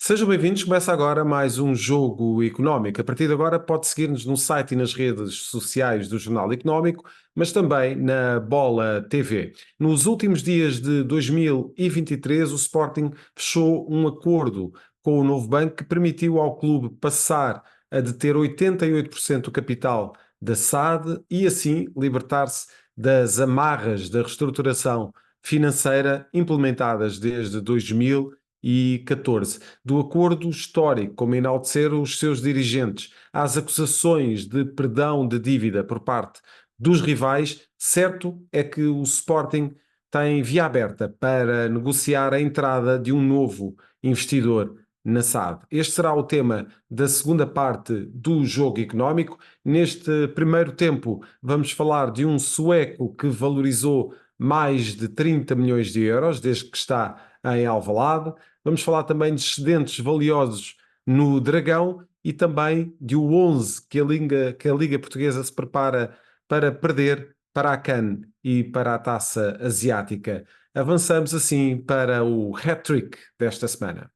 Sejam bem-vindos. Começa agora mais um Jogo Económico. A partir de agora pode seguir-nos no site e nas redes sociais do Jornal Económico, mas também na Bola TV. Nos últimos dias de 2023, o Sporting fechou um acordo com o novo banco que permitiu ao clube passar a deter 88% do capital da SAD e assim libertar-se das amarras da reestruturação financeira implementadas desde 2014, do acordo histórico, como enaltecer os seus dirigentes, às acusações de perdão de dívida por parte dos rivais. Certo é que o Sporting tem via aberta para negociar a entrada de um novo investidor na SAD. Este será o tema da segunda parte do Jogo Económico. Neste primeiro tempo, vamos falar de um sueco que valorizou mais de 30 milhões de euros desde que está em Alvalade. Vamos falar também de excedentes valiosos no Dragão e também de o 11 que a Liga Portuguesa se prepara para perder para a CAN e para a Taça Asiática. Avançamos assim para o hat-trick desta semana.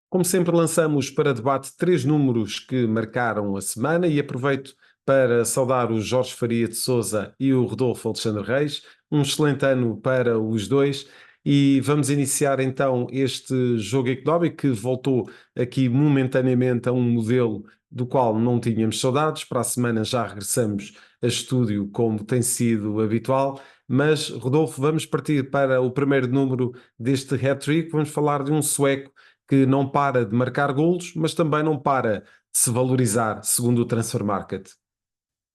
Como sempre, lançamos para debate três números que marcaram a semana e aproveito para saudar o Jorge Faria de Sousa e o Rodolfo Alexandre Reis. Um excelente ano para os dois. E vamos iniciar então este jogo económico que voltou aqui momentaneamente a um modelo do qual não tínhamos saudades. Para a semana já regressamos a estúdio como tem sido habitual. Mas, Rodolfo, vamos partir para o primeiro número deste hat-trick. Vamos falar de um sueco que não para de marcar golos, mas também não para de se valorizar, segundo o Transfer Market.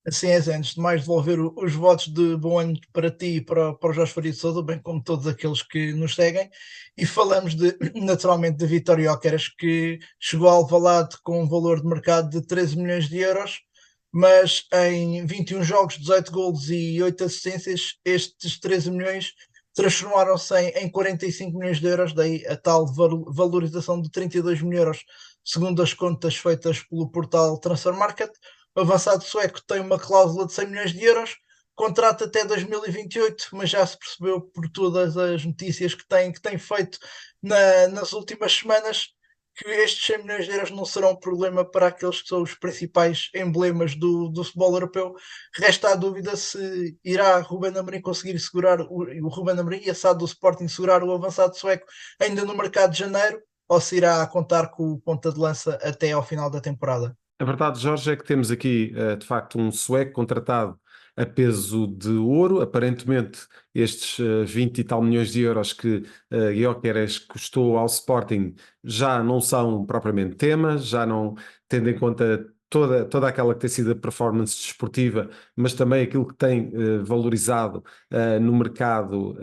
Assim é, Zé. Antes de mais, devolver os votos de bom ano para ti e para o Jorge Faria de Sousa, bem como todos aqueles que nos seguem. E falamos naturalmente de Vitória Gyökeres, que chegou ao Alvalade com um valor de mercado de 13 milhões de euros, mas em 21 jogos, 18 golos e 8 assistências, estes 13 milhões transformaram-se em 45 milhões de euros, daí a tal valorização de 32 milhões de euros, segundo as contas feitas pelo portal Transfer Market. O avançado sueco tem uma cláusula de 100 milhões de euros, contrato até 2028, mas já se percebeu por todas as notícias que tem feito nas últimas semanas que estes 100 milhões de euros não serão um problema para aqueles que são os principais emblemas do futebol europeu. Resta a dúvida se irá Ruben Amorim conseguir segurar o Ruben Amorim e a SAD do Sporting segurar o avançado sueco ainda no mercado de janeiro, ou se irá contar com o ponta de lança até ao final da temporada. A verdade, Jorge, é que temos aqui, de facto, um sueco contratado a peso de ouro. Aparentemente, estes 20 e tal milhões de euros que Gyökeres custou ao Sporting já não são propriamente temas, já não tendo em conta toda aquela que tem sido a performance desportiva, mas também aquilo que tem valorizado no mercado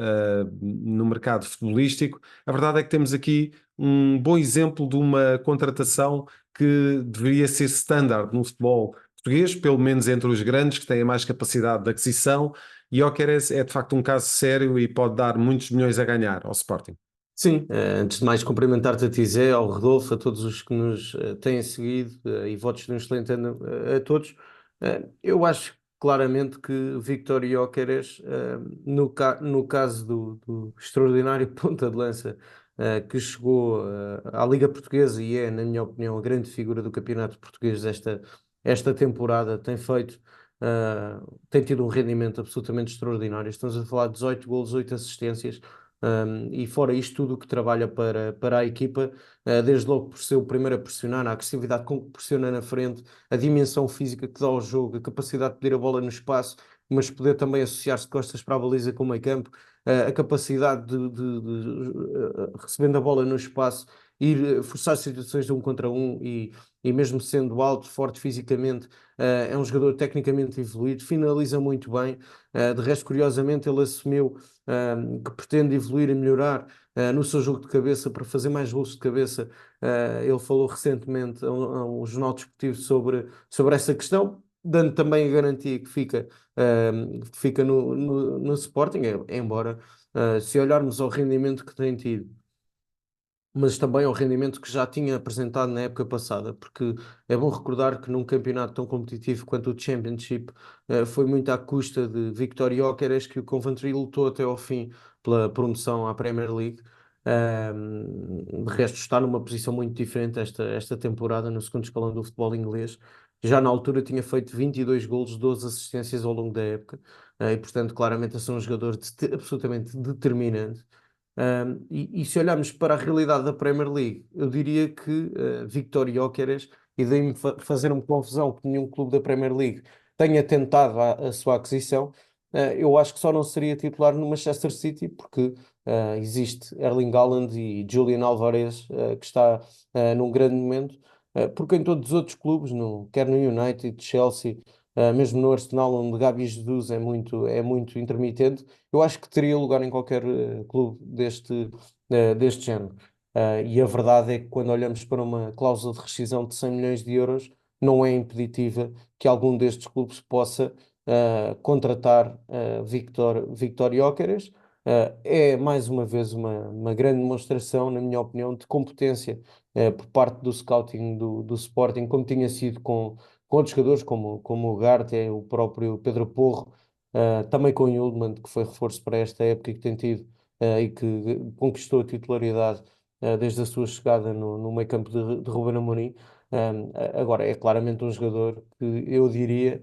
futebolístico. A verdade é que temos aqui um bom exemplo de uma contratação que deveria ser standard no futebol português, pelo menos entre os grandes que têm mais capacidade de aquisição. E Gyökeres é de facto um caso sério e pode dar muitos milhões a ganhar ao Sporting. Sim, antes de mais cumprimentar-te a ti, Zé, ao Rodolfo, a todos os que nos têm seguido e votos de um excelente ano a todos. Eu acho claramente que Victor Gyökeres, no caso do extraordinário ponta de lança que chegou à Liga Portuguesa e é, na minha opinião, a grande figura do campeonato português esta temporada, tem tido um rendimento absolutamente extraordinário. Estamos a falar de 18 golos, 8 assistências. E fora isto, tudo o que trabalha para a equipa, desde logo por ser o primeiro a pressionar, a agressividade com que pressiona na frente, a dimensão física que dá ao jogo, a capacidade de pedir a bola no espaço, mas poder também associar-se de costas para a baliza com o meio campo, a capacidade recebendo a bola no espaço, ir forçar situações de um contra um e mesmo sendo alto, forte fisicamente, é um jogador tecnicamente evoluído, finaliza muito bem. De resto, curiosamente, ele assumiu que pretende evoluir e melhorar no seu jogo de cabeça para fazer mais gols de cabeça. Ele falou recentemente a um jornal desportivo sobre essa questão, dando também a garantia que fica no Sporting, embora se olharmos ao rendimento que tem tido mas também ao rendimento que já tinha apresentado na época passada, porque é bom recordar que num campeonato tão competitivo quanto o Championship, foi muito à custa de Victor Gyökeres que o Coventry lutou até ao fim pela promoção à Premier League. De resto, está numa posição muito diferente esta temporada no segundo escalão do futebol inglês. Já na altura tinha feito 22 golos, 12 assistências ao longo da época, e portanto, claramente, é um jogador absolutamente determinante. E se olharmos para a realidade da Premier League, eu diria que Victor Gyökeres, e daí-me fazer-me confusão que nenhum clube da Premier League tenha tentado a sua aquisição, eu acho que só não seria titular no Manchester City, porque existe Erling Haaland e Julian Alvarez, que está num grande momento, porque em todos os outros clubes, quer no United, Chelsea, mesmo no Arsenal, onde Gabi Jesus é muito intermitente, eu acho que teria lugar em qualquer clube deste género. E a verdade é que quando olhamos para uma cláusula de rescisão de 100 milhões de euros, não é impeditiva que algum destes clubes possa contratar Victor Gyökeres. É mais uma vez uma grande demonstração, na minha opinião, de competência por parte do scouting do Sporting, como tinha sido com outros jogadores como o Ugarte, o próprio Pedro Porro, também com o Yilmaz, que foi reforço para esta época e que tem tido e que conquistou a titularidade desde a sua chegada no meio-campo de Ruben Amorim. Agora, é claramente um jogador que eu diria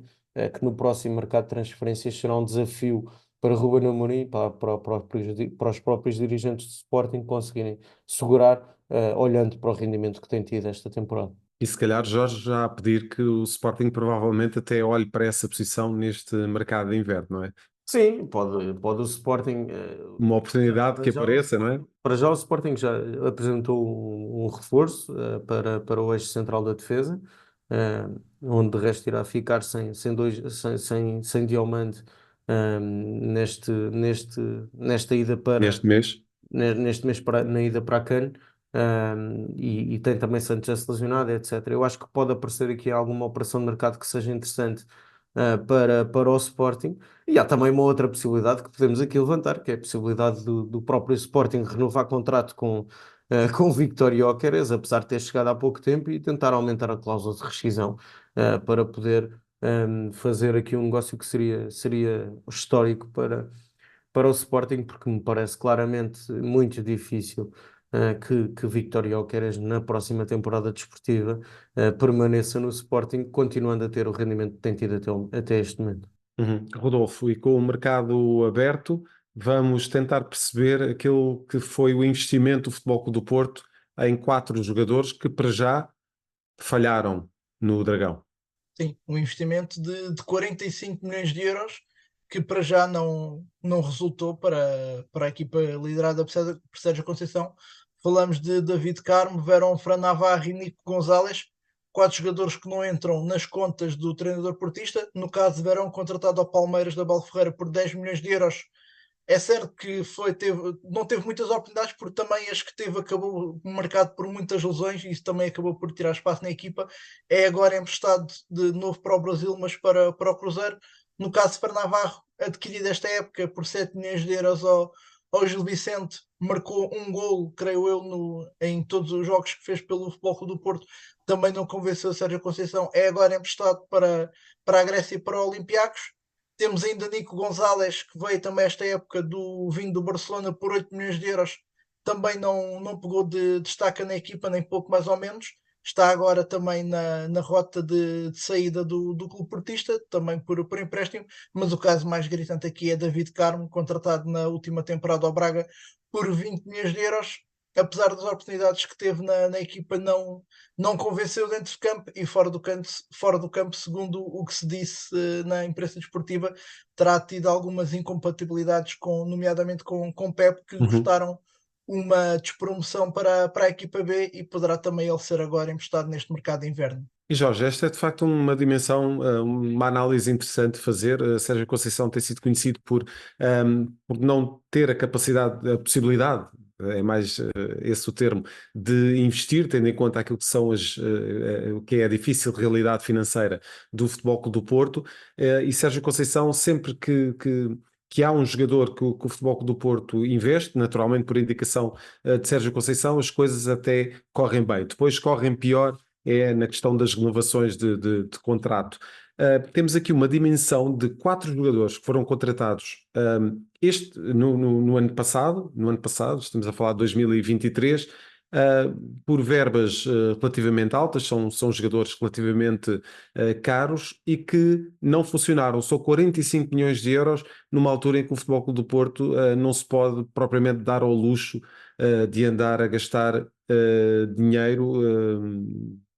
que no próximo mercado de transferências será um desafio para Ruben Amorim, para os próprios dirigentes de Sporting conseguirem segurar, olhando para o rendimento que tem tido esta temporada. E se calhar Jorge já a pedir que o Sporting provavelmente até olhe para essa posição neste mercado de inverno, não é? Sim, pode o Sporting. Uma oportunidade que Para já, o apareça, não é? para já o Sporting já apresentou um reforço para o eixo central da defesa, onde de resto irá ficar sem Diomande nesta ida Neste mês. neste mês na ida para a CAN, e tem também Sanchez lesionado, etc. Eu acho que pode aparecer aqui alguma operação de mercado que seja interessante para o Sporting. E há também uma outra possibilidade que podemos aqui levantar, que é a possibilidade do próprio Sporting renovar contrato com o Victor Gyökeres, apesar de ter chegado há pouco tempo, e tentar aumentar a cláusula de rescisão para poder fazer aqui um negócio que seria histórico para o Sporting, porque me parece claramente muito difícil que Victor Gyökeres na próxima temporada desportiva permaneça no Sporting, continuando a ter o rendimento que tem tido até este momento. Uhum. Rodolfo, e com o mercado aberto, vamos tentar perceber aquilo que foi o investimento do Futebol Clube do Porto em 4 jogadores que para já falharam no Dragão. Sim, um investimento de 45 milhões de euros que para já não resultou para a equipa liderada por Sérgio Conceição. Falamos de David Carmo, Verón Fran Navarro e Nico Gonzalez, 4 jogadores que não entram nas contas do treinador portista. No caso de Verón, contratado ao Palmeiras da Albufeira por 10 milhões de euros. É certo que não teve muitas oportunidades, porque também as que teve acabou marcado por muitas lesões e isso também acabou por tirar espaço na equipa. É agora emprestado de novo para o Brasil, mas para o Cruzeiro. No caso de Fernando Navarro, adquirido esta época por 7 milhões de euros ao Gil Vicente, marcou um golo, creio eu, em todos os jogos que fez pelo Futebol Clube do Porto. Também não convenceu o Sérgio Conceição. É agora emprestado para a Grécia e para o Olympiacos. Temos ainda Nico Gonzalez, que veio também esta época vindo do Barcelona por 8 milhões de euros. Também não pegou de destaca na equipa, nem pouco mais ou menos. Está agora também na rota de saída do clube portista, também por empréstimo. Mas o caso mais gritante aqui é David Carmo, contratado na última temporada ao Braga por 20 milhões de euros. Apesar das oportunidades que teve na equipa, não convenceu dentro do campo e fora do campo, segundo o que se disse na imprensa desportiva, terá tido algumas incompatibilidades, nomeadamente com Pep, que lhe Uhum. custaram uma despromoção para a equipa B e poderá também ele ser agora emprestado neste mercado de inverno. E Jorge, esta é de facto uma dimensão, uma análise interessante de fazer. Sérgio Conceição tem sido conhecido por não ter a capacidade, a possibilidade, é mais esse o termo, de investir, tendo em conta aquilo que são o que é a difícil realidade financeira do Futebol Clube do Porto. E Sérgio Conceição, sempre que que há um jogador que o Futebol Clube do Porto investe, naturalmente por indicação de Sérgio Conceição, as coisas até correm bem. Depois correm pior é na questão das renovações de contrato. Temos aqui uma dimensão de 4 jogadores que foram contratados no ano passado, estamos a falar de 2023, por verbas relativamente altas, são jogadores relativamente caros e que não funcionaram. São 45 milhões de euros numa altura em que o Futebol Clube do Porto não se pode propriamente dar ao luxo de andar a gastar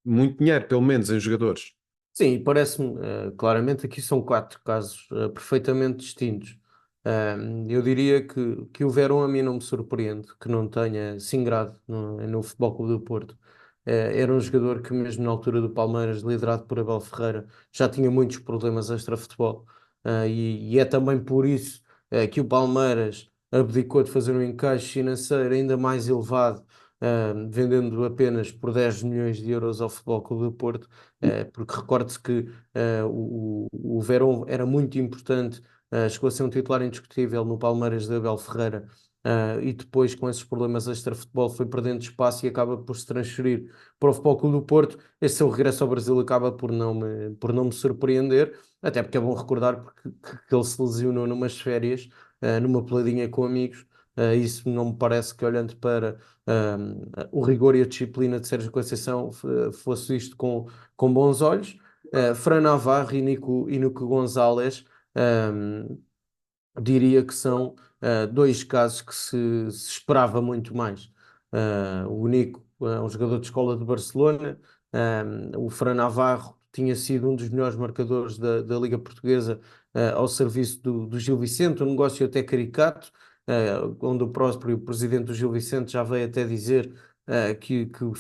muito dinheiro, pelo menos, em jogadores. Sim, parece-me claramente aqui são 4 casos perfeitamente distintos. Eu diria que o Verón a mim não me surpreende que não tenha se ingrado no Futebol Clube do Porto. Era um jogador que mesmo na altura do Palmeiras, liderado por Abel Ferreira, já tinha muitos problemas extra-futebol. E é também por isso que o Palmeiras abdicou de fazer um encaixe financeiro ainda mais elevado, vendendo apenas por 10 milhões de euros ao Futebol Clube do Porto, porque recorde-se que o Verón era muito importante, chegou a ser um titular indiscutível no Palmeiras de Abel Ferreira, e depois com esses problemas extra-futebol foi perdendo espaço e acaba por se transferir para o Futebol Clube do Porto. Esse seu regresso ao Brasil acaba por não me surpreender, até porque é bom recordar que ele se lesionou numas férias, numa peladinha com amigos. Isso não me parece que, olhando para o rigor e a disciplina de Sérgio Conceição, fosse isto com bons olhos. Fran Navarro e Nico Gonzalez, diria que são 2 casos que se esperava muito mais. O Nico é um jogador de escola de Barcelona, o Fran Navarro tinha sido um dos melhores marcadores da Liga Portuguesa, ao serviço do Gil Vicente, um negócio até caricato, onde o próprio presidente do Gil Vicente já veio até dizer que o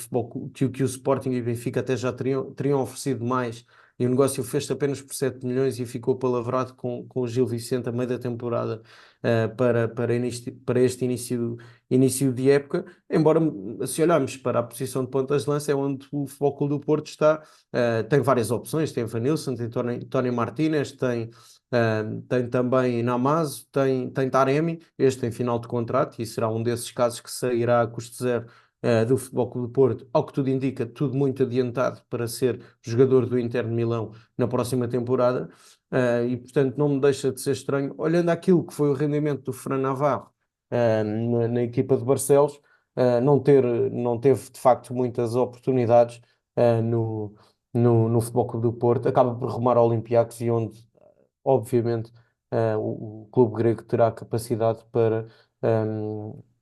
Sporting e o Benfica até já teriam oferecido mais, e o negócio fez-se apenas por 7 milhões e ficou palavrado com o Gil Vicente a meio da temporada, para este início de época. Embora, se olharmos para a posição de pontas de lança, é onde o Futebol Clube do Porto está. Tem várias opções, tem Evanilson, tem Tony Martínez, tem também Namazo, tem Taremi, este em final de contrato e será um desses casos que sairá a custo zero do Futebol Clube do Porto, ao que tudo indica, tudo muito adiantado para ser jogador do Inter de Milão na próxima temporada. E portanto não me deixa de ser estranho, olhando aquilo que foi o rendimento do Fran Navarro na equipa de Barcelos, não teve de facto muitas oportunidades no Futebol Clube do Porto, acaba por rumar ao Olympiacos, e onde obviamente o clube grego terá capacidade para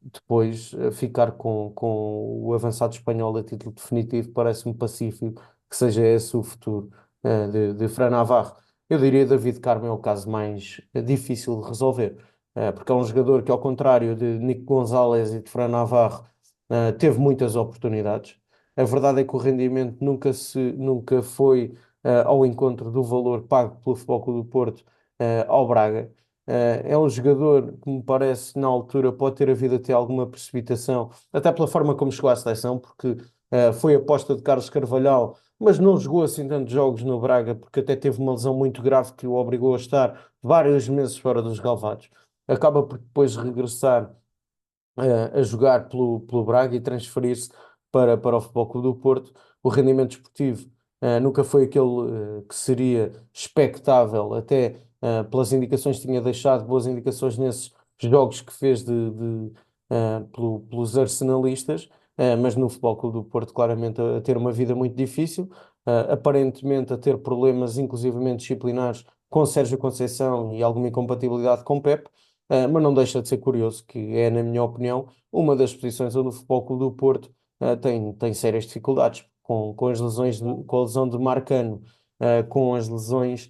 depois ficar com o avançado espanhol a título definitivo. Parece-me pacífico que seja esse o futuro de Fran Navarro. Eu diria David Carmo é o caso mais difícil de resolver, porque é um jogador que, ao contrário de Nico Gonzalez e de Fran Navarro, teve muitas oportunidades. A verdade é que o rendimento nunca foi ao encontro do valor pago pelo Futebol Clube do Porto ao Braga. É um jogador que me parece, na altura, pode ter havido até alguma precipitação, até pela forma como chegou à seleção, porque foi aposta de Carlos Carvalhal, mas não jogou assim tantos jogos no Braga, porque até teve uma lesão muito grave que o obrigou a estar vários meses fora dos relevados. Acaba por depois regressar a jogar pelo Braga e transferir-se para o Futebol Clube do Porto. O rendimento esportivo nunca foi aquele que seria expectável, até pelas indicações que tinha deixado, boas indicações nesses jogos que fez pelos arsenalistas, mas no Futebol Clube do Porto claramente a ter uma vida muito difícil, aparentemente a ter problemas inclusivamente disciplinares com Sérgio Conceição e alguma incompatibilidade com Pep. Mas não deixa de ser curioso que é, na minha opinião, uma das posições onde o Futebol Clube do Porto tem sérias dificuldades, com as lesões, com a lesão de Marcano, com as lesões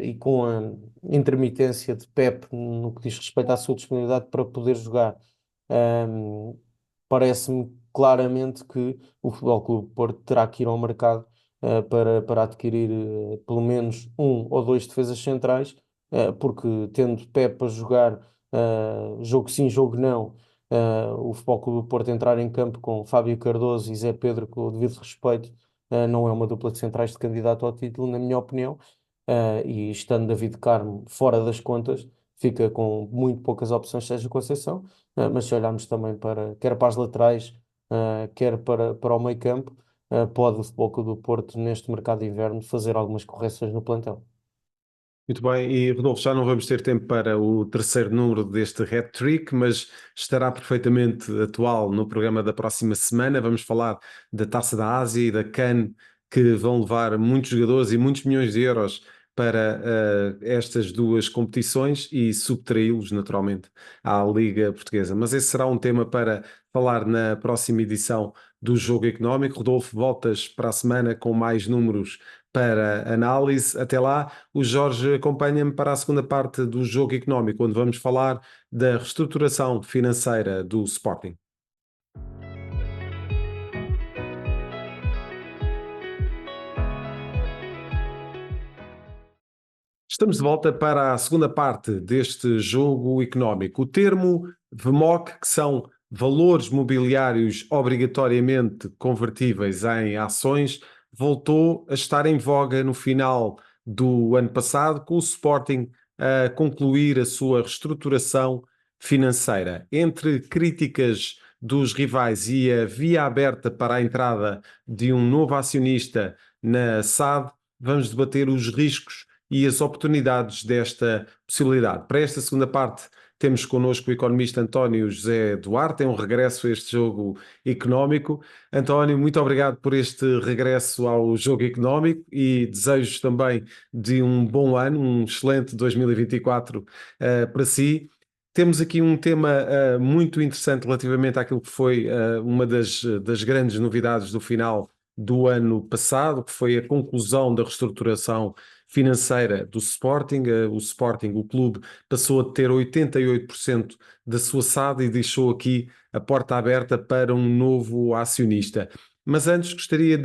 e com a intermitência de Pep no que diz respeito à sua disponibilidade para poder jogar. Ahm, Parece-me claramente que o Futebol Clube do Porto terá que ir ao mercado para adquirir pelo menos um ou dois defesas centrais, porque tendo Pepe a jogar jogo sim, jogo não, o Futebol Clube do Porto entrar em campo com Fábio Cardoso e Zé Pedro, com o devido respeito, não é uma dupla de centrais de candidato ao título, na minha opinião. E estando David Carmo fora das contas, fica com muito poucas opções, Sérgio Conceição, mas se olharmos também quer para as laterais, quer para o meio-campo, pode o Futebol Clube do Porto, neste mercado de inverno, fazer algumas correções no plantel. Muito bem, e Rodolfo, já não vamos ter tempo para o terceiro número deste hat-trick, mas estará perfeitamente atual no programa da próxima semana. Vamos falar da Taça da Ásia e da CAN, que vão levar muitos jogadores e muitos milhões de euros para estas duas competições e subtraí-los naturalmente à Liga Portuguesa. Mas esse será um tema para falar na próxima edição do Jogo Económico. Rodolfo, voltas para a semana com mais números para análise. Até lá, o Jorge acompanha-me para a segunda parte do Jogo Económico, onde vamos falar da reestruturação financeira do Sporting. Estamos de volta para a segunda parte deste Jogo Económico. O termo VMOC, que são valores mobiliários obrigatoriamente convertíveis em ações, voltou a estar em voga no final do ano passado, com o Sporting a concluir a sua reestruturação financeira. Entre críticas dos rivais e a via aberta para a entrada de um novo acionista na SAD, vamos debater os riscos e as oportunidades desta possibilidade. Para esta segunda parte, temos connosco o economista António José Duarte, é um regresso a este Jogo Económico. António, muito obrigado por este regresso ao Jogo Económico e desejo também de um bom ano, um excelente 2024 para si. Temos aqui um tema muito interessante relativamente àquilo que foi uma das grandes novidades do final do ano passado, que foi a conclusão da reestruturação financeira do Sporting. O Sporting, o clube, passou a ter 88% da sua SAD e deixou aqui a porta aberta para um novo acionista. Mas antes gostaria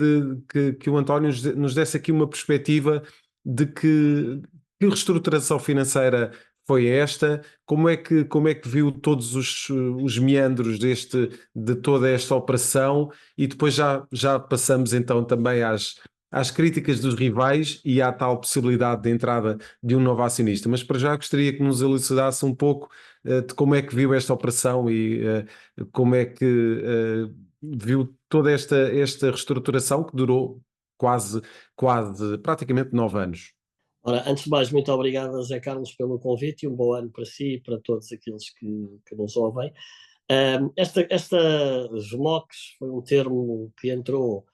que o António nos desse aqui uma perspectiva de que reestruturação financeira foi esta, como é que viu todos os meandros de toda esta operação, e depois já passamos então também às críticas dos rivais e à tal possibilidade de entrada de um novo acionista. Mas para já gostaria que nos elucidasse um pouco de como é que viu esta operação e como é que viu toda esta reestruturação que durou quase praticamente 9 anos. Ora, antes de mais, muito obrigado a Zé Carlos pelo convite e um bom ano para si e para todos aqueles que nos ouvem. Esta VMOCs foi um termo que entrou,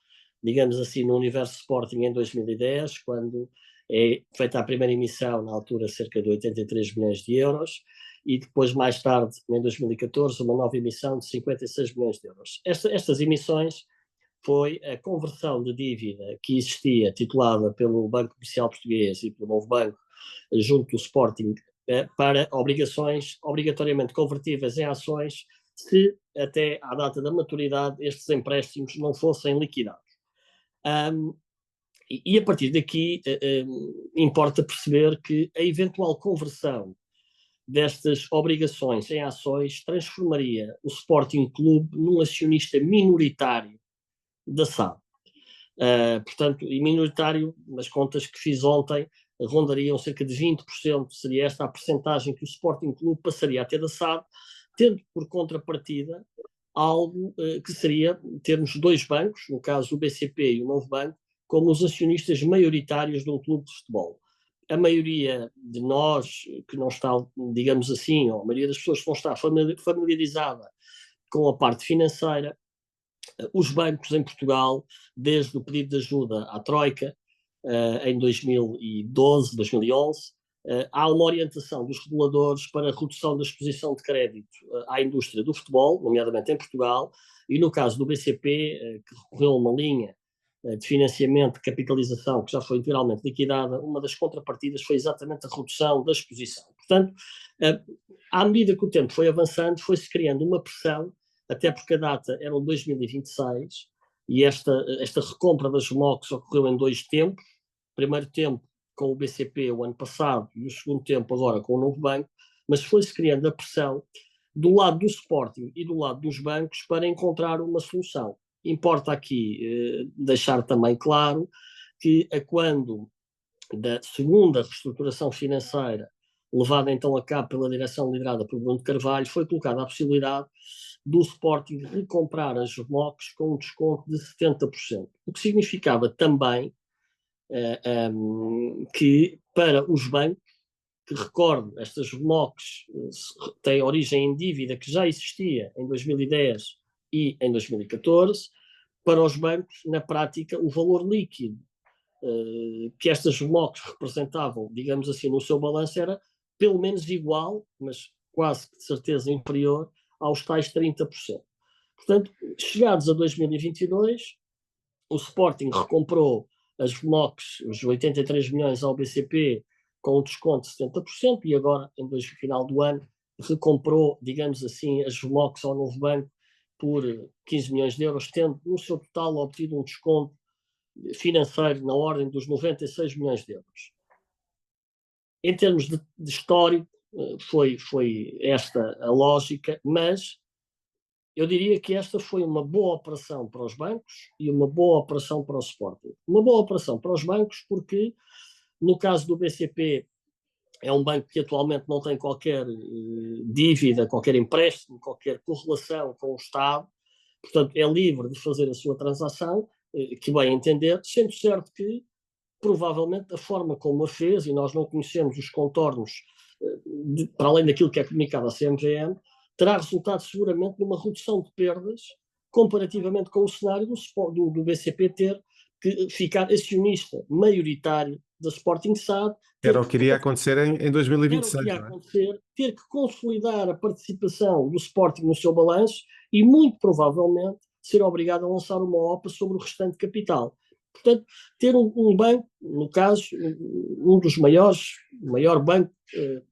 digamos assim, no universo Sporting em 2010, quando é feita a primeira emissão, na altura cerca de 83 milhões de euros, e depois, mais tarde, em 2014, uma nova emissão de 56 milhões de euros. Estas emissões foi a conversão de dívida que existia, titulada pelo Banco Comercial Português e pelo Novo Banco, junto do Sporting, para obrigações obrigatoriamente convertíveis em ações, se até à data da maturidade estes empréstimos não fossem liquidados. E a partir daqui importa perceber que a eventual conversão destas obrigações em ações transformaria o Sporting Clube num acionista minoritário da SAD. Portanto, e minoritário, nas contas que fiz ontem, rondariam cerca de 20%, seria esta a percentagem que o Sporting Clube passaria a ter da SAD, tendo por contrapartida algo que seria termos dois bancos, no caso o BCP e o Novo Banco, como os acionistas maioritários de um clube de futebol. A maioria de nós que não está, digamos assim, ou a maioria das pessoas que não está familiarizada com a parte financeira, os bancos em Portugal, desde o pedido de ajuda à Troika, em 2012, 2011, há uma orientação dos reguladores para a redução da exposição de crédito à indústria do futebol, nomeadamente em Portugal, e no caso do BCP, que recorreu a uma linha de financiamento, de capitalização, que já foi integralmente liquidada, uma das contrapartidas foi exatamente a redução da exposição. Portanto, à medida que o tempo foi avançando, foi-se criando uma pressão, até porque a data era o 2026, e esta recompra das MOCs ocorreu em dois tempos. Primeiro tempo com o BCP o ano passado e o segundo tempo agora com o Novo Banco, mas foi-se criando a pressão do lado do Sporting e do lado dos bancos para encontrar uma solução. Importa aqui deixar também claro que, a quando da segunda reestruturação financeira levada então a cabo pela direção liderada por Bruno Carvalho, foi colocada a possibilidade do Sporting recomprar as RMOCs com um desconto de 70%, o que significava também que para os bancos, que recordo, estas RMOCs têm origem em dívida que já existia em 2010 e em 2014, para os bancos, na prática, o valor líquido que estas RMOCs representavam, digamos assim, no seu balanço era pelo menos igual, mas quase que de certeza inferior, aos tais 30%. Portanto, chegados a 2022, o Sporting recomprou as RMOCs, os 83 milhões ao BCP, com um desconto de 70%, e agora, no final do ano, recomprou, digamos assim, as RMOCs ao Novo Banco por 15 milhões de euros, tendo no seu total obtido um desconto financeiro na ordem dos 96 milhões de euros. Em termos de histórico, foi esta a lógica, mas eu diria que esta foi uma boa operação para os bancos e uma boa operação para o Sporting. Uma boa operação para os bancos porque, no caso do BCP, é um banco que atualmente não tem qualquer dívida, qualquer empréstimo, qualquer correlação com o Estado, portanto é livre de fazer a sua transação, que bem entender, sendo certo que provavelmente a forma como a fez, e nós não conhecemos os contornos para além daquilo que é comunicado à CMVM, terá resultado seguramente numa redução de perdas comparativamente com o cenário do BCP ter que ficar acionista maioritário da Sporting SAD. Era o que iria acontecer em 2026. Era o que iria acontecer, ter que consolidar a participação do Sporting no seu balanço e, muito provavelmente, ser obrigado a lançar uma OPA sobre o restante capital. Portanto, ter um banco, no caso, um dos maiores, o maior banco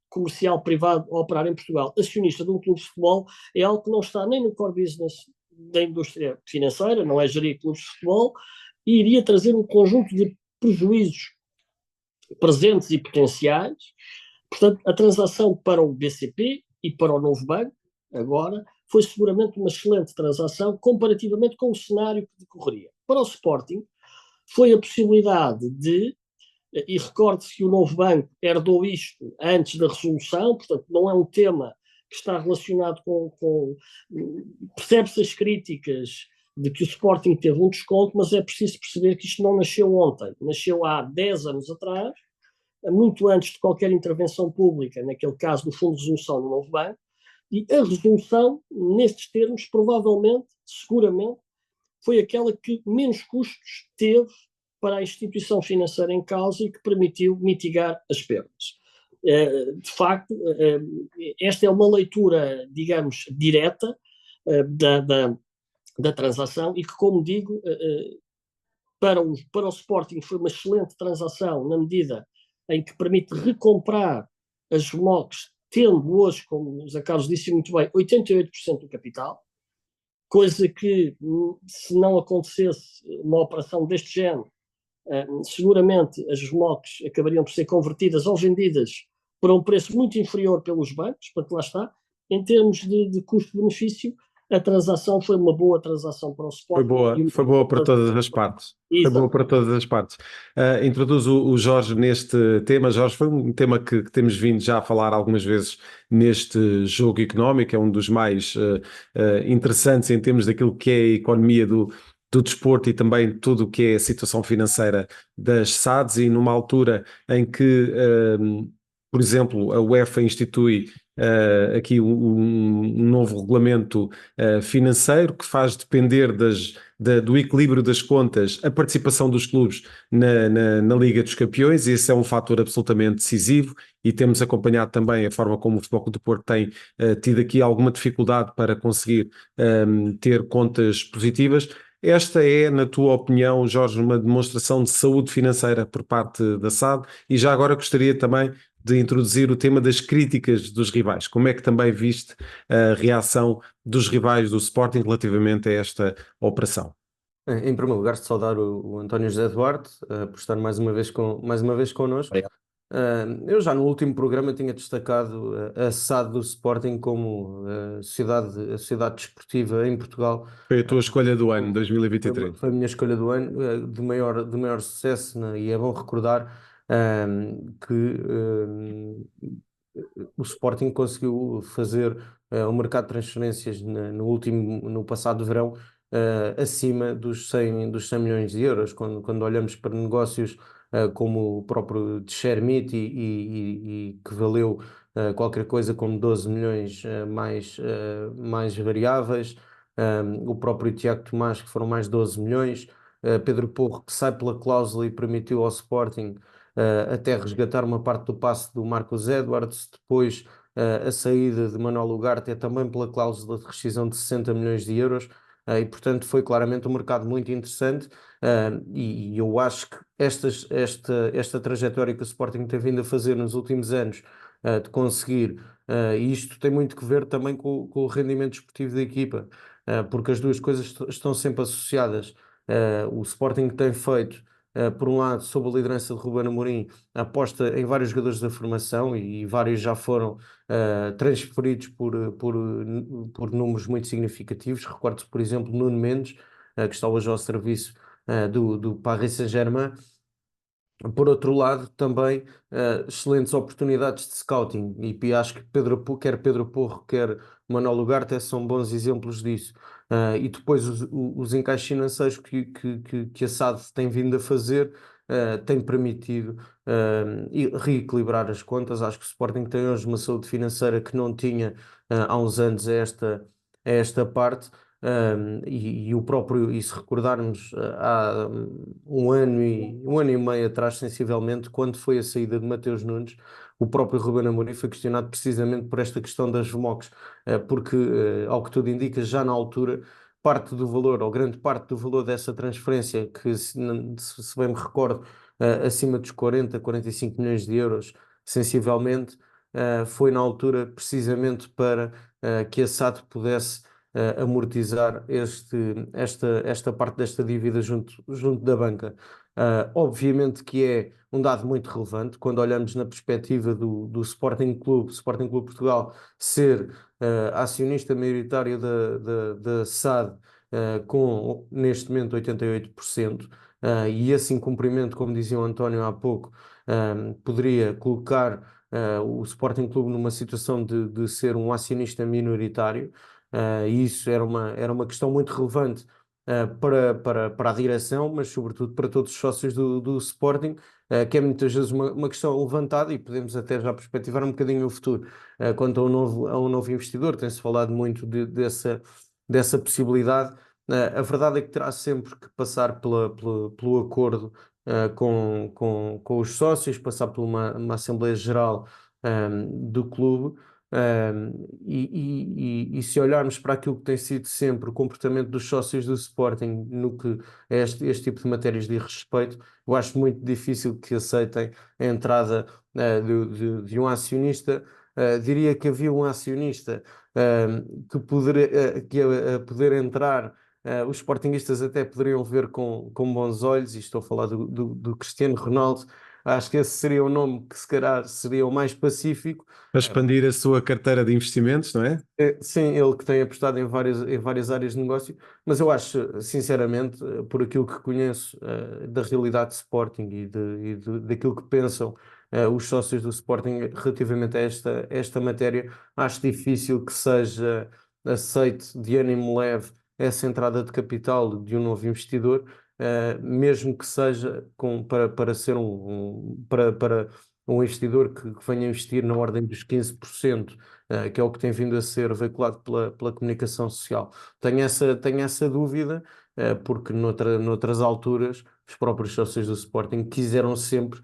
comercial privado a operar em Portugal, acionista de um clube de futebol, é algo que não está nem no core business da indústria financeira, não é gerir clubes de futebol, e iria trazer um conjunto de prejuízos presentes e potenciais. Portanto, a transação para o BCP e para o Novo Banco, agora, foi seguramente uma excelente transação comparativamente com o cenário que decorreria. Para o Sporting, foi a possibilidade de, e recorde-se que o Novo Banco herdou isto antes da resolução, portanto não é um tema que está relacionado com percebe-se as críticas de que o Sporting teve um desconto, mas é preciso perceber que isto não nasceu ontem, nasceu há 10 anos atrás, muito antes de qualquer intervenção pública, naquele caso do Fundo de Resolução do Novo Banco, e a resolução, nestes termos, provavelmente, seguramente, foi aquela que menos custos teve para a instituição financeira em causa e que permitiu mitigar as perdas. De facto, esta é uma leitura, digamos, direta da transação e que, como digo, para o Sporting foi uma excelente transação na medida em que permite recomprar as RMOCs, tendo hoje, como o Zé Carlos disse muito bem, 88% do capital, coisa que, se não acontecesse uma operação deste género, seguramente as RMOCs acabariam por ser convertidas ou vendidas por um preço muito inferior pelos bancos, portanto lá está, em termos de custo-benefício, a transação foi uma boa transação para o Sporting. Foi boa para todas as partes. Foi boa para todas as partes. Introduz o Jorge neste tema. Jorge, foi um tema que temos vindo já a falar algumas vezes neste jogo económico, é um dos mais interessantes em termos daquilo que é a economia do desporto e também tudo o que é a situação financeira das SADs, e numa altura em que, por exemplo, a UEFA institui aqui um novo regulamento financeiro que faz depender do equilíbrio das contas a participação dos clubes na Liga dos Campeões, e esse é um fator absolutamente decisivo, e temos acompanhado também a forma como o Futebol Clube do Porto tem tido aqui alguma dificuldade para conseguir ter contas positivas. Esta é, na tua opinião, Jorge, uma demonstração de saúde financeira por parte da SAD? E já agora gostaria também de introduzir o tema das críticas dos rivais. Como é que também viste a reação dos rivais do Sporting relativamente a esta operação? Em primeiro lugar, saudar o António José Duarte por estar mais uma vez connosco. Eu já no último programa tinha destacado a SAD do Sporting como a sociedade desportiva em Portugal. Foi a tua escolha do ano, 2023. Foi a minha escolha do ano, de maior sucesso, né? E é bom recordar que o Sporting conseguiu fazer o mercado de transferências no passado verão acima dos 100 milhões de euros. Quando olhamos para negócios como o próprio de Chermiti e que valeu qualquer coisa como 12 milhões mais variáveis, o próprio Tiago Tomás, que foram mais 12 milhões, Pedro Porro, que sai pela cláusula e permitiu ao Sporting até resgatar uma parte do passe do Marcos Edwards, depois a saída de Manuel Ugarte é também pela cláusula de rescisão de 60 milhões de euros, e portanto foi claramente um mercado muito interessante, e eu acho que esta trajetória que o Sporting tem vindo a fazer nos últimos anos, de conseguir, e isto tem muito que ver também com o rendimento desportivo da equipa, porque as duas coisas estão sempre associadas. O Sporting tem feito, por um lado, sob a liderança de Ruben Amorim, aposta em vários jogadores da formação e vários já foram transferidos por números muito significativos. Recordo-se, por exemplo, Nuno Mendes, que está hoje ao serviço do Paris Saint-Germain. Por outro lado, também excelentes oportunidades de scouting, e acho que quer Pedro Porro, quer Manuel Ugarte são bons exemplos disso. E depois os encaixes financeiros que a SAD tem vindo a fazer tem permitido reequilibrar as contas. Acho que o Sporting tem hoje uma saúde financeira que não tinha há uns anos a esta parte. E o próprio, e se recordarmos, há um ano e meio atrás, sensivelmente, quando foi a saída de Mateus Nunes, o próprio Ruben Amorim foi questionado precisamente por esta questão das VMOCs, porque, ao que tudo indica, já na altura, parte do valor, ou grande parte do valor dessa transferência, que se bem me recordo, acima dos 45 milhões de euros, sensivelmente, foi na altura precisamente para que a SAD pudesse amortizar esta parte desta dívida junto da banca. Obviamente que é um dado muito relevante quando olhamos na perspectiva do Sporting Clube Portugal ser acionista maioritário da SAD, com neste momento 88%, e esse incumprimento, como dizia o António há pouco, poderia colocar o Sporting Clube numa situação de ser um acionista minoritário. E isso era uma questão muito relevante para a direção, mas sobretudo para todos os sócios do Sporting, que é muitas vezes uma questão levantada, e podemos até já perspectivar um bocadinho o futuro. Quanto a um novo investidor, tem-se falado muito dessa possibilidade. A verdade é que terá sempre que passar pelo acordo com os sócios, passar por uma Assembleia Geral do clube. E se olharmos para aquilo que tem sido sempre o comportamento dos sócios do Sporting no que é este tipo de matérias de respeito, eu acho muito difícil que aceitem a entrada de um acionista. Diria que havia um acionista que a poder entrar. Os sportinguistas até poderiam ver com bons olhos, e estou a falar do Cristiano Ronaldo. Acho que esse seria o nome que se calhar seria o mais pacífico. Para expandir a sua carteira de investimentos, não é? Sim, ele que tem apostado em várias áreas de negócio, mas eu acho, sinceramente, por aquilo que conheço da realidade de Sporting daquilo que pensam os sócios do Sporting relativamente a esta matéria, acho difícil que seja aceite de ânimo leve essa entrada de capital de um novo investidor, mesmo que seja para ser para um investidor que venha investir na ordem dos 15%, que é o que tem vindo a ser veiculado pela comunicação social. Tenho essa dúvida, porque noutras alturas os próprios sócios do Sporting quiseram sempre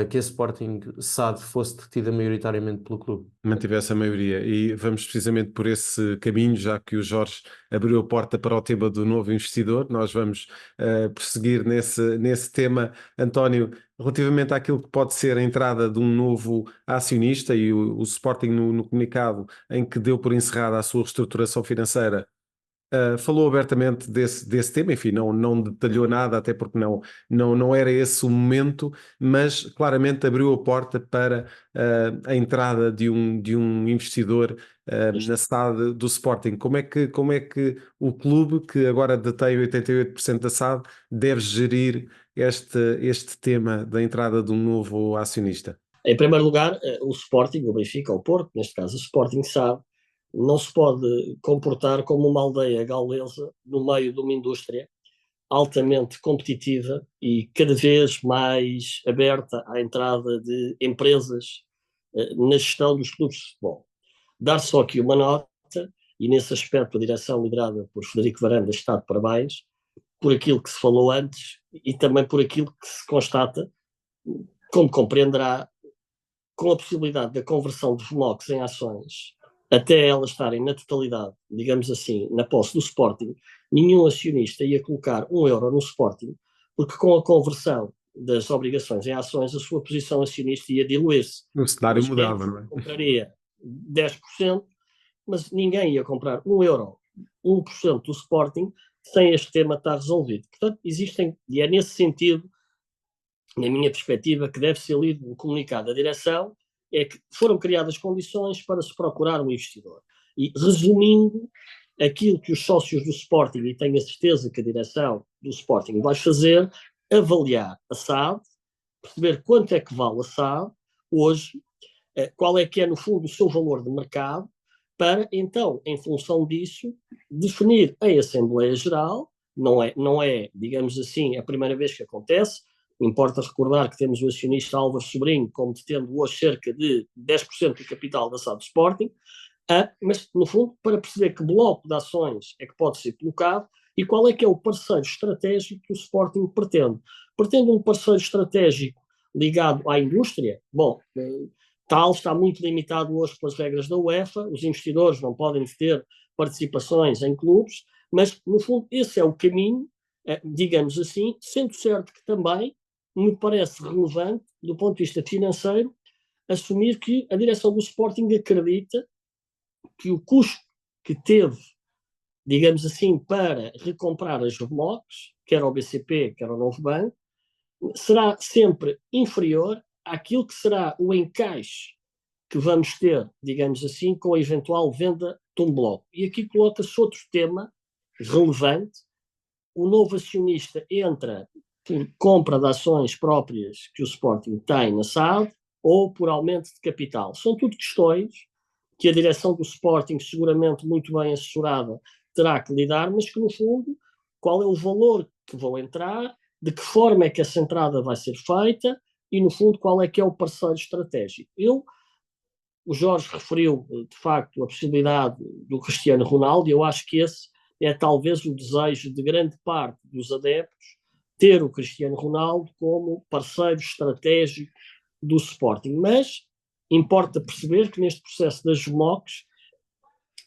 que a Sporting SAD fosse detida maioritariamente pelo clube. Mantivesse a maioria. E vamos precisamente por esse caminho, já que o Jorge abriu a porta para o tema do novo investidor. Nós vamos prosseguir nesse tema, António, relativamente àquilo que pode ser a entrada de um novo acionista, e o Sporting no comunicado em que deu por encerrada a sua reestruturação financeira. Falou abertamente desse tema, enfim, não detalhou nada, até porque não era esse o momento, mas claramente abriu a porta para a entrada de um investidor na SAD do Sporting. Como é que o clube, que agora detém 88% da SAD, deve gerir este tema da entrada de um novo acionista? Em primeiro lugar, o Sporting, o Benfica, o Porto, neste caso o Sporting SAD, não se pode comportar como uma aldeia gaulesa no meio de uma indústria altamente competitiva e cada vez mais aberta à entrada de empresas na gestão dos clubes de futebol. Dar só aqui uma nota, e nesse aspecto a direção liderada por Frederico Varanda está de parabéns, por aquilo que se falou antes e também por aquilo que se constata, como compreenderá, com a possibilidade da conversão de VMOCs em ações, até elas estarem na totalidade, digamos assim, na posse do Sporting, nenhum acionista ia colocar €1 no Sporting, porque com a conversão das obrigações em ações, a sua posição acionista ia diluir-se. O cenário mudava, não é? Compraria 10%, mas ninguém ia comprar €1, 1% do Sporting, sem este tema estar resolvido. Portanto, existem, e é nesse sentido, na minha perspectiva, que deve ser lido o comunicado da direção, é que foram criadas condições para se procurar um investidor. E, resumindo, aquilo que os sócios do Sporting, e tenho a certeza que a direção do Sporting vai fazer, avaliar a SAD, perceber quanto é que vale a SAD hoje, qual é que é, no fundo, o seu valor de mercado, para, então, em função disso, definir em Assembleia Geral, não é, digamos assim, a primeira vez que acontece. Importa recordar que temos o acionista Álvaro Sobrinho como detendo hoje cerca de 10% do capital da SAD Sporting, mas, no fundo, para perceber que bloco de ações é que pode ser colocado e qual é que é o parceiro estratégico que o Sporting pretende. Pretende um parceiro estratégico ligado à indústria? Bom, tal está muito limitado hoje pelas regras da UEFA, os investidores não podem ter participações em clubes, mas, no fundo, esse é o caminho, digamos assim, sendo certo que também me parece relevante, do ponto de vista financeiro, assumir que a direção do Sporting acredita que o custo que teve, digamos assim, para recomprar as VMOCs, quer ao BCP, quer ao Novo Banco, será sempre inferior àquilo que será o encaixe que vamos ter, digamos assim, com a eventual venda de um bloco. E aqui coloca-se outro tema relevante. O novo acionista entra por compra de ações próprias que o Sporting tem na SAD ou por aumento de capital. São tudo questões que a direção do Sporting, seguramente muito bem assessorada, terá que lidar, mas que, no fundo, qual é o valor que vão entrar, de que forma é que essa entrada vai ser feita e, no fundo, qual é que é o parceiro estratégico. O Jorge referiu, de facto, a possibilidade do Cristiano Ronaldo, e eu acho que esse é talvez o desejo de grande parte dos adeptos, ter o Cristiano Ronaldo como parceiro estratégico do Sporting. Mas importa perceber que neste processo das VMOCs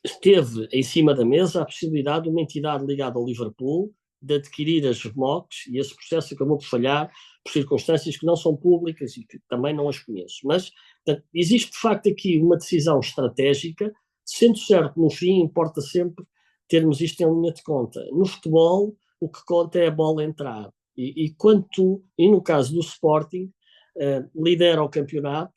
esteve em cima da mesa a possibilidade de uma entidade ligada ao Liverpool de adquirir as VMOCs, e esse processo acabou por falhar por circunstâncias que não são públicas e que também não as conheço. Mas, portanto, existe de facto aqui uma decisão estratégica, sendo certo, no fim, importa sempre termos isto em linha de conta. No futebol, o que conta é a bola entrar. E no caso do Sporting, lidera o campeonato,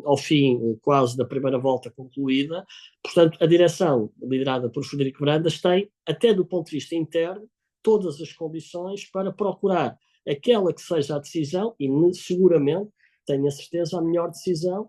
ao fim quase da primeira volta concluída. Portanto, a direção, liderada por Frederico Varandas, tem, até do ponto de vista interno, todas as condições para procurar aquela que seja a decisão, e seguramente, tenho a certeza, a melhor decisão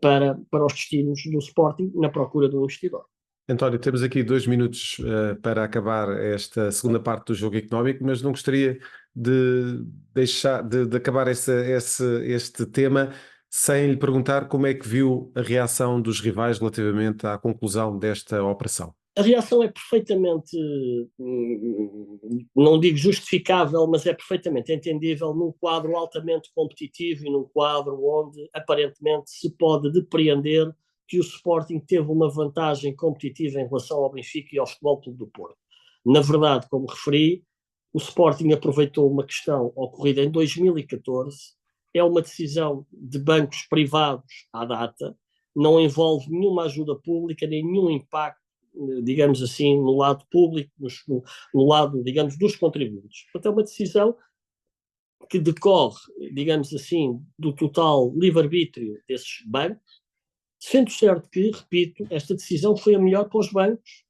para os destinos do Sporting na procura do investidor. António, temos aqui 2 minutos para acabar esta segunda parte do jogo económico, mas não gostaria de deixar de acabar este tema sem lhe perguntar como é que viu a reação dos rivais relativamente à conclusão desta operação. A reação é perfeitamente, não digo justificável, mas é perfeitamente entendível num quadro altamente competitivo e num quadro onde aparentemente se pode depreender que o Sporting teve uma vantagem competitiva em relação ao Benfica e ao Futebol Clube do Porto. Na verdade, como referi, o Sporting aproveitou uma questão ocorrida em 2014, é uma decisão de bancos privados à data, não envolve nenhuma ajuda pública, nem nenhum impacto, digamos assim, no lado público, no lado, digamos, dos contribuintes. Portanto, é uma decisão que decorre, digamos assim, do total livre-arbítrio desses bancos, sendo certo que, repito, esta decisão foi a melhor para os bancos.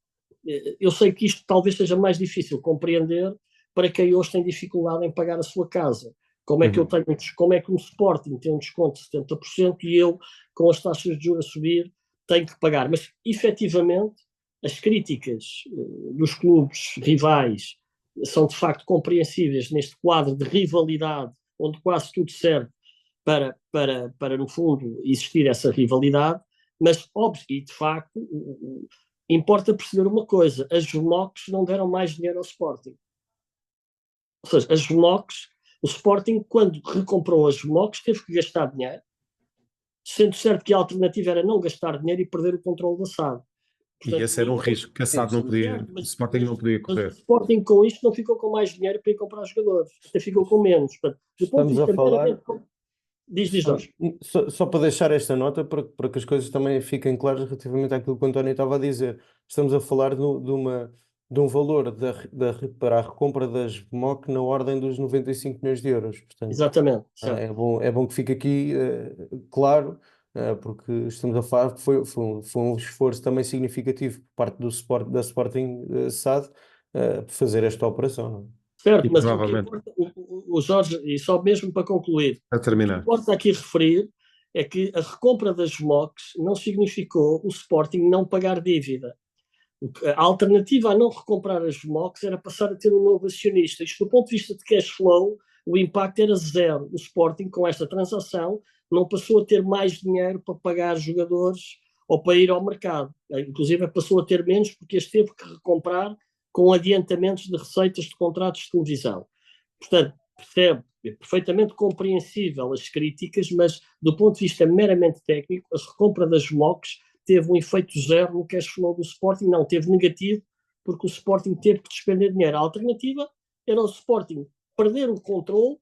Eu sei que isto talvez seja mais difícil compreender para quem hoje tem dificuldade em pagar a sua casa, Como é que eu tenho, como é que um Sporting tem um desconto de 70% e eu, com as taxas de juros a subir, tenho que pagar? Mas, efetivamente, as críticas dos clubes rivais são de facto compreensíveis neste quadro de rivalidade, onde quase tudo serve para no fundo, existir essa rivalidade, mas, óbvio, e de facto, importa perceber uma coisa: as VMOCs não deram mais dinheiro ao Sporting. Ou seja, as VMOCs, o Sporting, quando recomprou as VMOCs, teve que gastar dinheiro, sendo certo que a alternativa era não gastar dinheiro e perder o controle da SAD. E esse era um risco que a SAD não podia, o Sporting não podia Mas o correr. Sporting com isto não ficou com mais dinheiro para ir comprar jogadores, até ficou com menos. Portanto, do ponto de Estamos a vista falar. meramente... Diz, Jorge. Só para deixar esta nota, para que as coisas também fiquem claras relativamente àquilo que o António estava a dizer. Estamos a falar de um valor para a recompra das VMOC na ordem dos 95 milhões de euros. Portanto, Exatamente. Certo. é bom que fique aqui claro, porque estamos a falar que foi um esforço também significativo por parte da Sporting SAD por fazer esta operação. Não é? Certo, E mas o que provavelmente, importa, o Jorge, e só mesmo para concluir, a o que terminar. importa aqui referir é que a recompra das VMOCs não significou o Sporting não pagar dívida. A alternativa a não recomprar as VMOCs era passar a ter um novo acionista. Isto, do ponto de vista de cash flow, o impacto era zero. O Sporting, com esta transação, não passou a ter mais dinheiro para pagar jogadores ou para ir ao mercado. Inclusive, passou a ter menos porque as teve que recomprar com adiantamentos de receitas de contratos de televisão. Portanto, percebe, é perfeitamente compreensível as críticas, mas do ponto de vista meramente técnico, a recompra das VMOCs teve um efeito zero no cash flow do Sporting, não, teve negativo, porque o Sporting teve que despender dinheiro. A alternativa era o Sporting perder o controle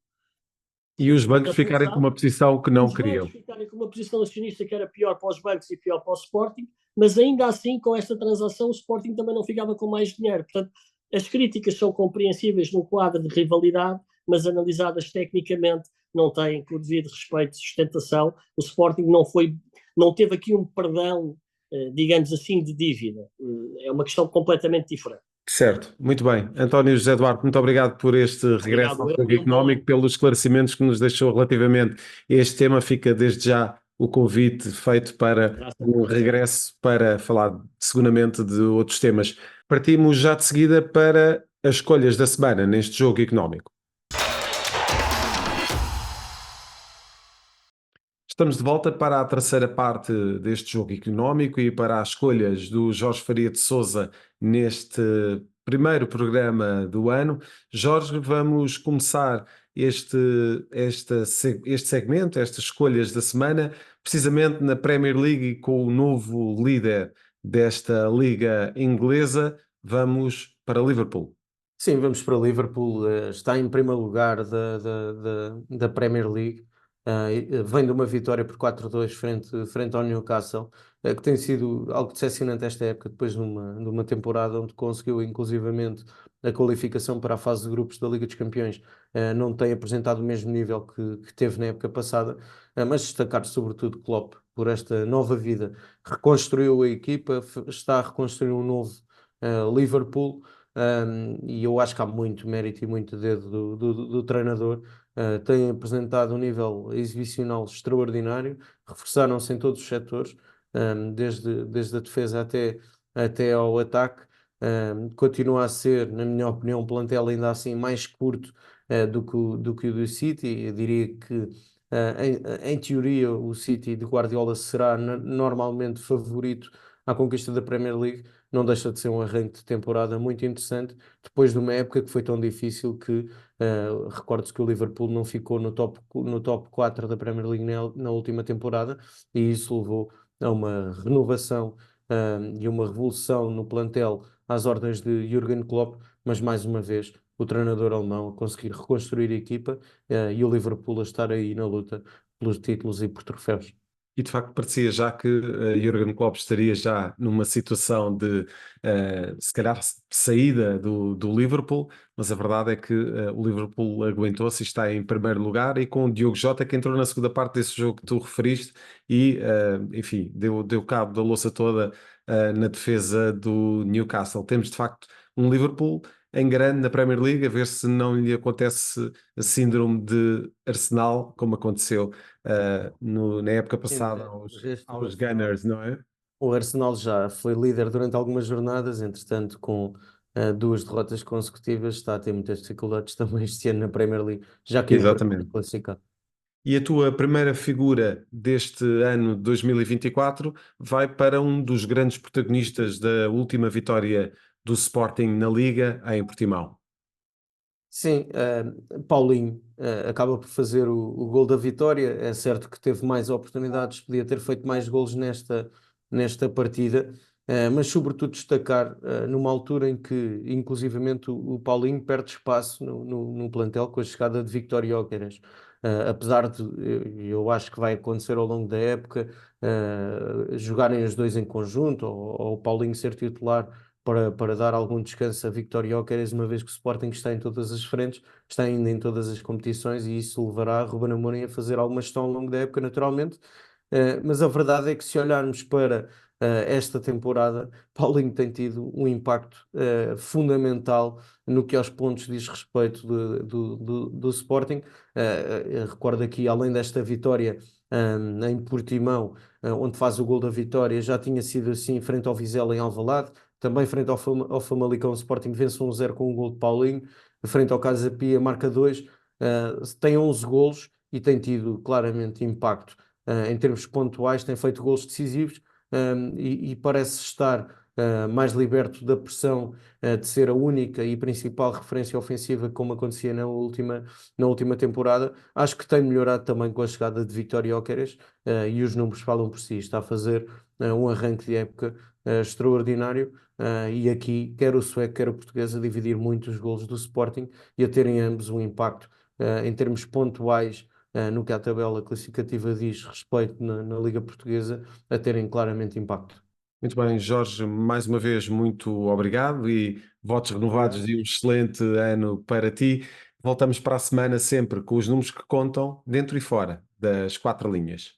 E os bancos ficarem com uma posição que não os queriam. bancos ficarem com uma posição acionista que era pior para os bancos e pior para o Sporting, mas ainda assim, com esta transação, o Sporting também não ficava com mais dinheiro. Portanto, as críticas são compreensíveis no quadro de rivalidade, mas analisadas tecnicamente não têm, com o devido respeito, sustentação. O Sporting não teve aqui um perdão, digamos assim, de dívida. É uma questão completamente diferente. Certo, muito bem. António José Duarte, muito obrigado por este regresso ao jogo económico, pelos esclarecimentos que nos deixou relativamente a este tema. Fica desde já o convite feito para um regresso para falar seguramente de outros temas. Partimos já de seguida para as escolhas da semana neste jogo económico. Estamos de volta para a terceira parte deste jogo económico e para as escolhas do Jorge Faria de Sousa neste primeiro programa do ano. Jorge, vamos começar este segmento, estas escolhas da semana, precisamente na Premier League e com o novo líder desta liga inglesa. Vamos para Liverpool. Sim, vamos para Liverpool. Está em primeiro lugar da Premier League. Vem de uma vitória por 4-2 frente ao Newcastle, que tem sido algo decepcionante esta época, depois de uma temporada onde conseguiu inclusivamente a qualificação para a fase de grupos da Liga dos Campeões. Não tem apresentado o mesmo nível que teve na época passada, mas destacar sobretudo Klopp por esta nova vida. Reconstruiu a equipa, está a reconstruir um novo Liverpool. E eu acho que há muito mérito e muito dedo do treinador. Têm apresentado um nível exibicional extraordinário, reforçaram-se em todos os setores, desde a defesa até ao ataque. Continua a ser, na minha opinião, um plantel ainda assim mais curto do que o do City. Eu diria que, em teoria, o City de Guardiola será normalmente favorito à conquista da Premier League. Não deixa de ser um arranque de temporada muito interessante, depois de uma época que foi tão difícil que recordo-se que o Liverpool não ficou no top 4 da Premier League na última temporada, e isso levou a uma renovação e uma revolução no plantel às ordens de Jürgen Klopp, mas mais uma vez o treinador alemão a conseguir reconstruir a equipa e o Liverpool a estar aí na luta pelos títulos e por troféus. E de facto parecia já que Jürgen Klopp estaria já numa situação de, se calhar, saída do Liverpool, mas a verdade é que o Liverpool aguentou-se e está em primeiro lugar, e com o Diogo Jota, que entrou na segunda parte desse jogo que tu referiste e, enfim, deu cabo da louça toda na defesa do Newcastle. Temos de facto um Liverpool em grande na Premier League, a ver se não lhe acontece a síndrome de Arsenal, como aconteceu na época Sim, passada o aos Arsenal, Gunners, não é? o Arsenal já foi líder durante algumas jornadas, entretanto, com 2 derrotas consecutivas, está a ter muitas dificuldades também este ano na Premier League, já caiu para Exatamente. classificar. E a tua primeira figura deste ano de 2024 vai para um dos grandes protagonistas da última vitória do Sporting na Liga, em Portimão. Sim, Paulinho acaba por fazer o gol da vitória. É certo que teve mais oportunidades, podia ter feito mais golos nesta partida, mas sobretudo destacar numa altura em que, inclusivamente, o Paulinho perde espaço no plantel com a chegada de Víctor Gyökeres. Apesar de, eu acho que vai acontecer ao longo da época, jogarem os dois em conjunto, ou o Paulinho ser titular para dar algum descanso a Víctor Gyökeres, uma vez que o Sporting está em todas as frentes, está ainda em todas as competições, e isso levará a Ruben Amorim a fazer alguma gestão ao longo da época, naturalmente. Mas a verdade é que, se olharmos para esta temporada, Paulinho tem tido um impacto fundamental no que aos pontos diz respeito do Sporting. Recordo aqui, além desta vitória em Portimão, onde faz o gol da vitória, já tinha sido assim frente ao Vizela em Alvalade, também frente ao Famalicão. O Sporting vence 1-0 com um gol de Paulinho, frente ao Casa Pia marca 2, tem 11 golos e tem tido claramente impacto em termos pontuais, tem feito golos decisivos, e parece estar mais liberto da pressão de ser a única e principal referência ofensiva, como acontecia na última temporada. Acho que tem melhorado também com a chegada de Víctor Gyökeres, e os números falam por si. Está a fazer um arranque de época extraordinário, e aqui quer o sueco, quer o português a dividir muito os golos do Sporting e a terem ambos um impacto em termos pontuais, no que a tabela classificativa diz respeito na Liga Portuguesa, a terem claramente impacto. Muito bem, Jorge, mais uma vez muito obrigado e votos renovados Obrigado. de um excelente ano para ti. Voltamos para a semana sempre com os números que contam dentro e fora das 4 linhas.